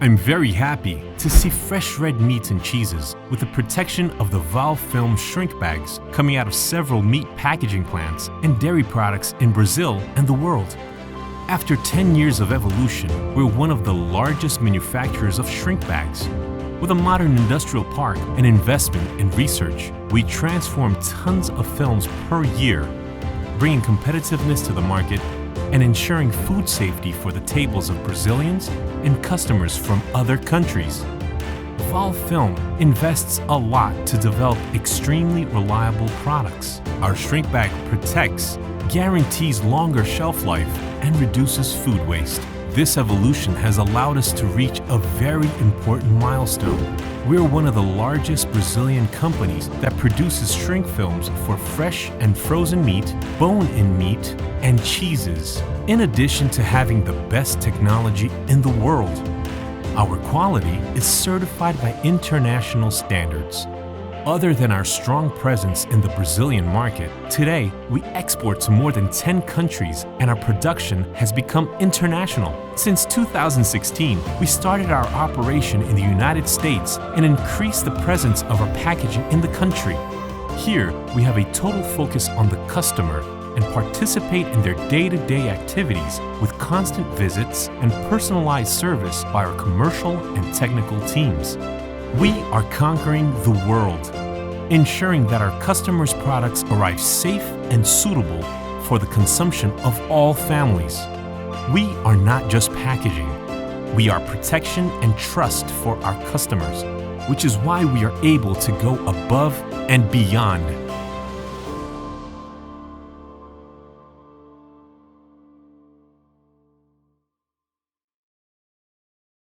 I'm very happy to see fresh red meats and cheeses with the protection of the Valfilm shrink bags coming out of several meat packaging plants and dairy products in Brazil and the world. After 10 years of evolution, we're one of the largest manufacturers of shrink bags. With a modern industrial park and investment in research, we transform tons of films per year, bringing competitiveness to the market and ensuring food safety for the tables of Brazilians and customers from other countries. Valfilm invests a lot to develop extremely reliable products. Our shrink bag protects, guarantees longer shelf life, and reduces food waste. This evolution has allowed us to reach a very important milestone. We're one of the largest Brazilian companies that produces shrink films for fresh and frozen meat, bone-in meat, and cheeses, in addition to having the best technology in the world. Our quality is certified by international standards. Other than our strong presence in the Brazilian market, today we export to more than 10 countries and our production has become international. Since 2016, we started our operation in the United States and increased the presence of our packaging in the country. Here, we have a total focus on the customer and participate in their day-to-day activities with constant visits and personalized service by our commercial and technical teams. We are conquering the world, ensuring that our customers' products arrive safe and suitable for the consumption of all families. We are not just packaging. We are protection and trust for our customers, which is why we are able to go above and beyond